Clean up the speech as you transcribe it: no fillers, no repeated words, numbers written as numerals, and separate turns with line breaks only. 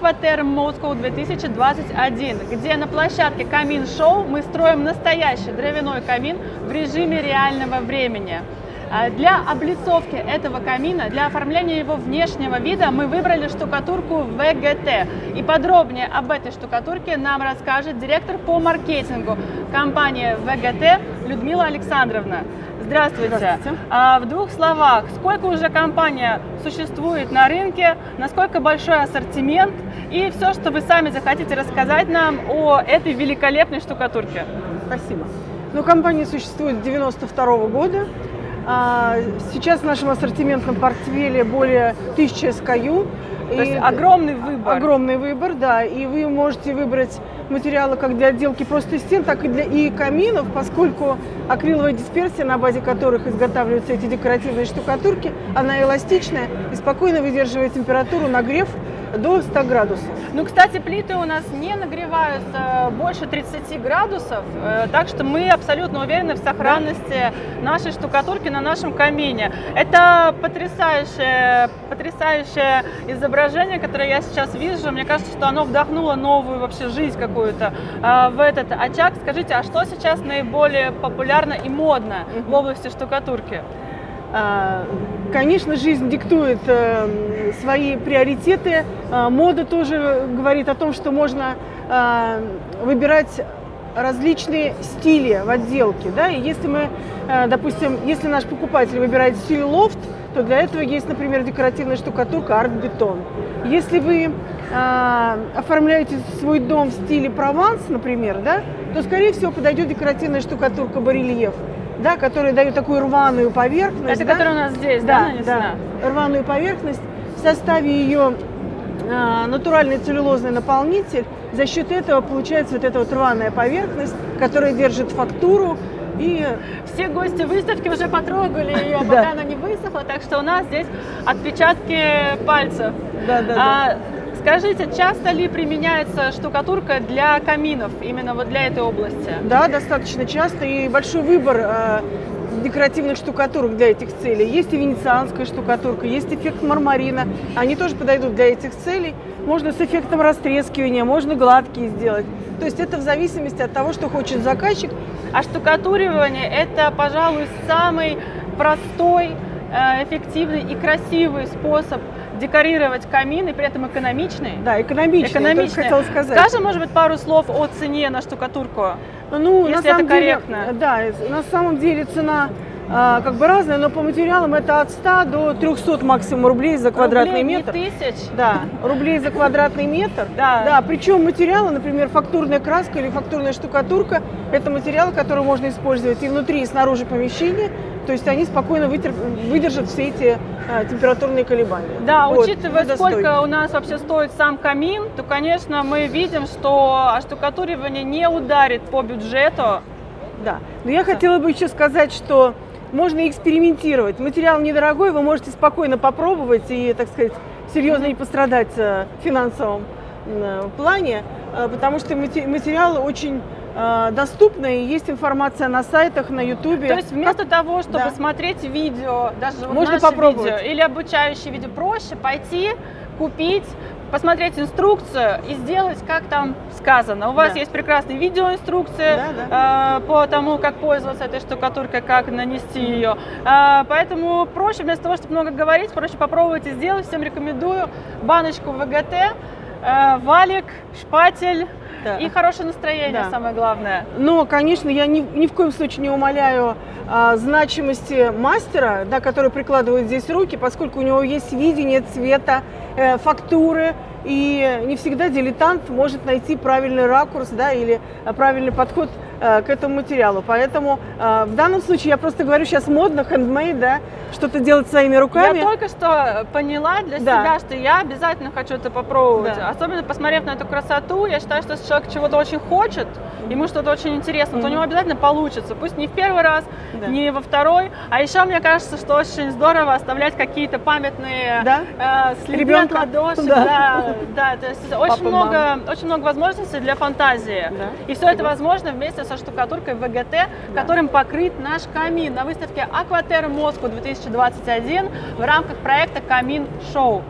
Aquaterm Moscow 2021, где на площадке Камин Шоу мы строим настоящий дровяной камин в режиме реального времени. Для облицовки этого камина, для оформления его внешнего вида мы выбрали штукатурку ВГТ. И подробнее об этой штукатурке нам расскажет директор по маркетингу компании ВГТ Людмила Александровна. Здравствуйте.
Здравствуйте.
В двух словах, сколько уже компания существует на рынке, насколько большой ассортимент и все, что вы сами захотите рассказать нам о этой великолепной штукатурке.
Спасибо. Компания существует с 1992 года. Сейчас в нашем ассортиментном портфеле более 1000 SKU.
То есть огромный выбор.
Огромный выбор, да. И вы можете выбрать материалы как для отделки просто стен, так и для каминов, поскольку акриловая дисперсия, на базе которых изготавливаются эти декоративные штукатурки, она эластичная и спокойно выдерживает температуру, нагрев до 100 градусов.
Кстати, плиты у нас не нагревают больше 30 градусов, так что мы абсолютно уверены в сохранности нашей штукатурки на нашем камине. Это потрясающее изображение, которое я сейчас вижу. Мне кажется, что оно вдохнуло новую вообще жизнь какую-то в этот очаг. Скажите, а что сейчас наиболее популярно и модно в области штукатурки?
Конечно, жизнь диктует свои приоритеты. Мода тоже говорит о том, что можно выбирать различные стили в отделке. Да? И если мы, допустим, если наш покупатель выбирает стиль лофт, то для этого есть, например, декоративная штукатурка арт-бетон. Если вы оформляете свой дом в стиле прованс, например, да, то, скорее всего, подойдет декоративная штукатурка барельеф, да, которая дает такую рваную поверхность.
Это, которая у нас здесь, нанесена?
Да, рваную поверхность. В составе ее натуральный целлюлозный наполнитель. За счет этого получается вот эта вот рваная поверхность, которая держит фактуру. И
все гости выставки уже потрогали ее, пока она не высохла, так что у нас здесь отпечатки пальцев.
Да.
Скажите, часто ли применяется штукатурка для каминов, именно вот для этой области?
Да, достаточно часто, и большой выбор декоративных штукатурок для этих целей. Есть и венецианская штукатурка, есть эффект мармарина. Они тоже подойдут для этих целей. Можно с эффектом растрескивания, можно гладкие сделать. То есть это в зависимости от того, что хочет заказчик.
А штукатуривание – это, пожалуй, самый простой, эффективный и красивый способ декорировать камин, и при этом экономичный.
Да, экономичный. Я хотела сказать.
Скажем, может быть, пару слов о цене на штукатурку, если это корректно.
Да, на самом деле цена разная, но по материалам это от 100 до 300 максимум рублей за квадратный метр.
Не тысяч?
Да, рублей за квадратный метр.
Да.
Причем материалы, например, фактурная краска или фактурная штукатурка, это материалы, которые можно использовать и внутри, и снаружи помещения. То есть они спокойно выдержат все эти температурные колебания.
Да, учитывая, сколько у нас вообще стоит сам камин, то, конечно, мы видим, что оштукатуривание не ударит по бюджету.
Да, но я хотела бы еще сказать, что можно экспериментировать. Материал недорогой, вы можете спокойно попробовать и, так сказать, серьезно не пострадать в финансовом плане, потому что материал очень доступны, и есть информация на сайтах, на Ютубе.
То есть вместо того, чтобы смотреть видео, даже вот
можно
наше
попробовать.
Видео или обучающее видео, проще пойти, купить, посмотреть инструкцию и сделать, как там сказано. У вас есть прекрасные видеоинструкции по тому, как пользоваться этой штукатуркой, как нанести ее. Поэтому проще, вместо того, чтобы много говорить, проще попробовать и сделать. Всем рекомендую баночку ВГТ, валик, шпатель. И хорошее настроение, самое главное.
Но, конечно, я ни в коем случае не умаляю значимости мастера, который прикладывает здесь руки, поскольку у него есть видение цвета, фактуры, и не всегда дилетант может найти правильный ракурс, или правильный подход к этому материалу. Поэтому в данном случае я просто говорю сейчас модно, handmade, что-то делать своими руками.
Я только что поняла для себя, что я обязательно хочу это попробовать. Особенно посмотрев на эту красоту, я считаю, что если человек чего-то очень хочет, ему что-то очень интересно, то у него обязательно получится. Пусть не в первый раз, не во второй. А еще мне кажется, что очень здорово оставлять какие-то памятные следы от ладошек. То есть очень много возможностей для фантазии. И все это возможно вместе со штукатуркой ВГТ, которым покрыт наш камин на выставке Aquaterm Moscow 2021 в рамках проекта Камин Шоу.